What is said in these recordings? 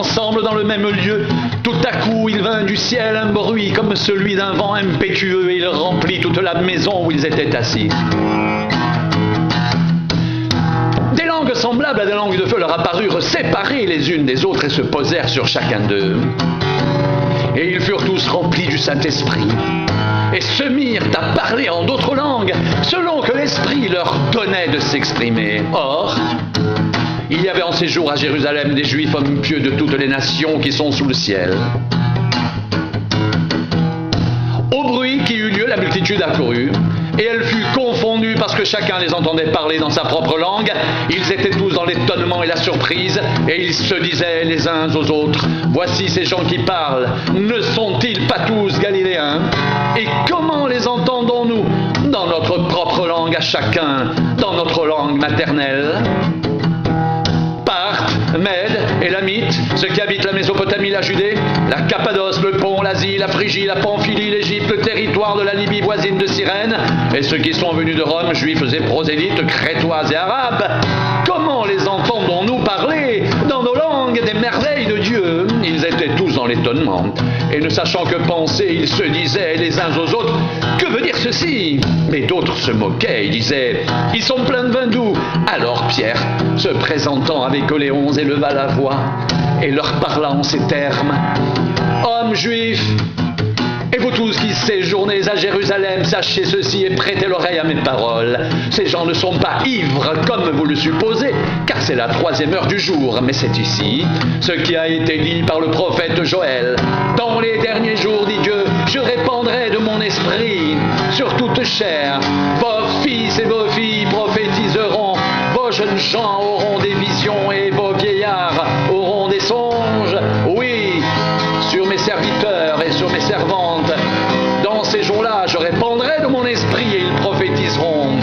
ensemble dans le même lieu. Tout à coup, il vint du ciel un bruit comme celui d'un vent impétueux et il remplit toute la maison où ils étaient assis. Des langues semblables à des langues de feu leur apparurent séparées les unes des autres et se posèrent sur chacun d'eux. Et ils furent tous remplis du Saint-Esprit et se mirent à parler en d'autres langues selon que l'Esprit leur donnait de s'exprimer. Or, il y avait en ces jours à Jérusalem des Juifs hommes pieux de toutes les nations qui sont sous le ciel. Au bruit qui eut lieu, la multitude accourut, et elle fut confondue parce que chacun les entendait parler dans sa propre langue. Ils étaient tous dans l'étonnement et la surprise, et ils se disaient les uns aux autres, « Voici ces gens qui parlent, ne sont-ils pas tous Galiléens? Et comment les entendons-nous? Dans notre propre langue à chacun, dans notre langue maternelle. » Mède, Élamite, ceux qui habitent la Mésopotamie, la Judée, la Cappadoce, le Pont, l'Asie, la Phrygie, la Pamphylie, l'Égypte, le territoire de la Libye voisine de Cyrène, et ceux qui sont venus de Rome, juifs et prosélytes, crétois et arabes, comment les entendons-nous parler dans nos langues des merveilles de Dieu? Ils étaient tous dans l'étonnement, et ne sachant que penser, ils se disaient les uns aux autres, que veut dire ceci? Mais d'autres se moquaient et disaient, ils sont pleins de vin doux. Alors Pierre, se présentant avec eux les 11, éleva la voix et leur parla en ces termes. Hommes juifs, et vous tous qui séjournez à Jérusalem, sachez ceci et prêtez l'oreille à mes paroles. Ces gens ne sont pas ivres comme vous le supposez, car c'est la 3e heure du jour, mais c'est ici ce qui a été dit par le prophète Joël. Dans les derniers jours, dit Dieu, je répandrai de mon esprit sur toute chair. Vos fils et vos filles prophétiseront, vos jeunes gens auront des visions et vos vieillards auront des songes. Oui, sur mes serviteurs et sur mes servantes, dans ces jours-là, je répandrai de mon esprit et ils prophétiseront.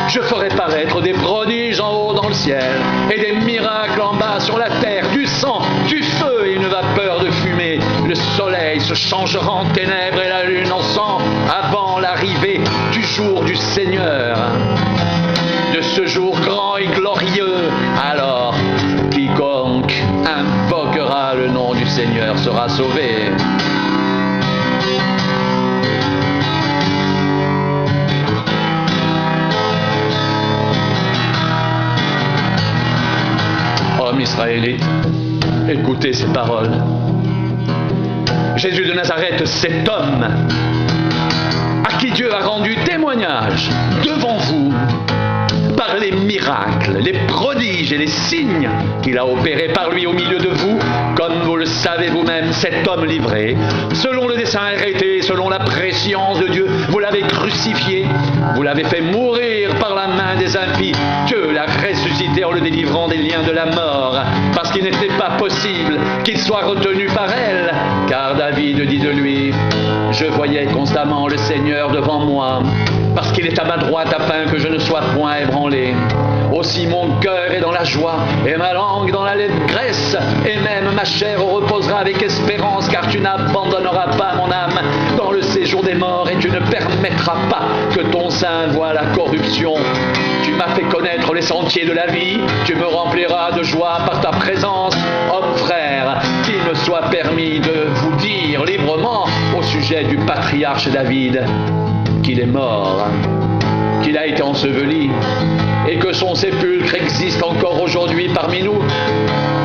Je ferai paraître des prodiges en haut dans le ciel et des miracles en bas sur la terre, du sang, du feu et une vapeur de fumée. Le soleil se changera en ténèbres et la lune en sang avant l'arrivée du jour du Seigneur. De ce jour grand et glorieux, alors quiconque invoquera le nom du Seigneur sera sauvé. Hommes israélites, écoutez ces paroles. Jésus de Nazareth, cet homme à qui Dieu a rendu témoignage devant vous par les miracles, les prodiges et les signes qu'il a opérés par lui au milieu de vous, comme vous le savez vous-même, cet homme livré, selon le dessein arrêté, selon la prescience de Dieu, vous l'avez crucifié, vous l'avez fait mourir par la main des impies, Dieu l'a ressuscité en le délivrant des liens de la mort, parce qu'il n'était pas possible qu'il soit retenu par elle, car David dit de lui, je voyais constamment le Seigneur devant moi, parce qu'il est à ma droite afin que je ne sois point ébranlé. Aussi mon cœur est dans la joie et ma langue dans l'allégresse, et même ma chair reposera avec espérance, car tu n'abandonneras pas mon âme dans le séjour des morts et tu ne permettras pas que ton sein voie la corruption. Tu m'as fait connaître les sentiers de la vie, tu me rempliras de joie par ta présence. Hommes frères, qu'il me soit permis de vous dire librement au sujet du patriarche David qu'il est mort, qu'il a été enseveli et que son sépulcre existe encore aujourd'hui parmi nous,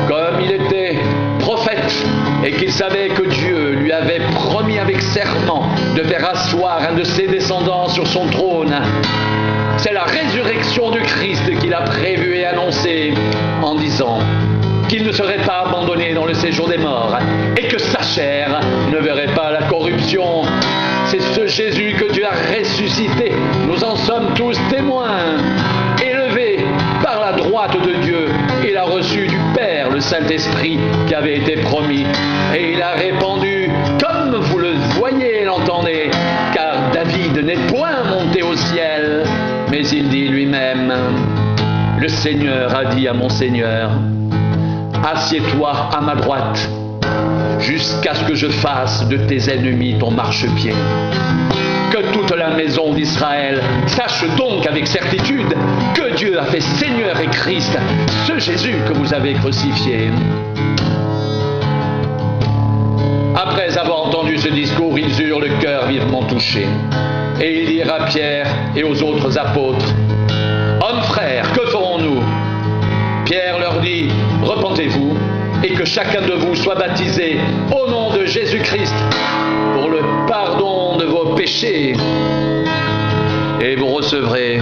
comme il était prophète et qu'il savait que Dieu lui avait promis avec serment de faire asseoir un de ses descendants sur son trône. C'est la résurrection du Christ qu'il a prévue et annoncée en disant qu'il ne serait pas abandonné dans le séjour des morts et que sa chair ne verrait pas la corruption. C'est ce Jésus que Dieu a ressuscité. Nous en sommes tous témoins. Élevé par la droite de Dieu, il a reçu du Père le Saint-Esprit qui avait été promis. Et il a répandu, comme vous le voyez et l'entendez, car David n'est point monté au ciel, mais il dit lui-même, le Seigneur a dit à mon Seigneur, assieds-toi à ma droite, jusqu'à ce que je fasse de tes ennemis ton marchepied. Que toute la maison d'Israël d'Israël, sache donc avec certitude que Dieu a fait Seigneur et Christ, ce Jésus que vous avez crucifié. Après avoir entendu ce discours, ils eurent le cœur vivement touché. Et ils dirent à Pierre et aux autres apôtres, « Hommes frères, que ferons-nous » Pierre leur dit, « Repentez-vous, et que chacun de vous soit baptisé au nom de Jésus-Christ pour le pardon de vos péchés, et vous recevrez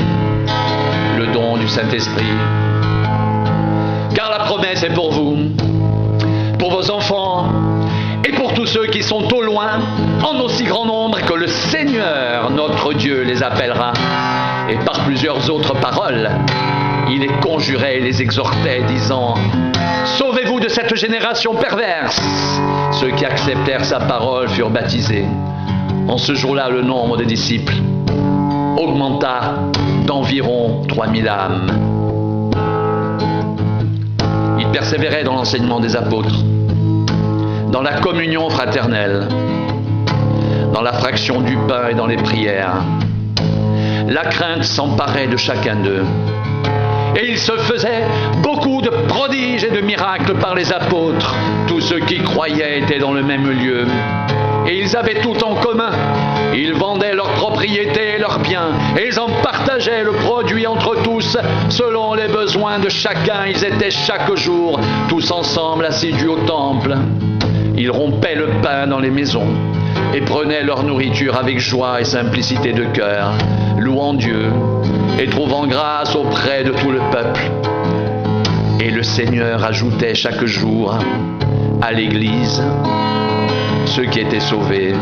le don du Saint-Esprit. Car la promesse est pour vous, pour vos enfants, et pour tous ceux qui sont au loin, en aussi grand nombre que le Seigneur, notre Dieu, les appellera. » Et par plusieurs autres paroles, il les conjurait et les exhortait, disant, « Sauvez-vous de cette génération perverse !» Ceux qui acceptèrent sa parole furent baptisés. En ce jour-là, le nombre des disciples augmenta d'environ 3000 âmes. Ils persévéraient dans l'enseignement des apôtres, dans la communion fraternelle, dans la fraction du pain et dans les prières. La crainte s'emparait de chacun d'eux. Et il se faisait beaucoup de prodiges et de miracles par les apôtres. Tous ceux qui croyaient étaient dans le même lieu. Et ils avaient tout en commun. Ils vendaient leurs propriétés et leurs biens. Et ils en partageaient le produit entre tous, selon les besoins de chacun. Ils étaient chaque jour tous ensemble assidus au temple. Ils rompaient le pain dans les maisons et prenaient leur nourriture avec joie et simplicité de cœur, louant Dieu et trouvant grâce auprès de tout le peuple. Et le Seigneur ajoutait chaque jour à l'Église ceux qui étaient sauvés.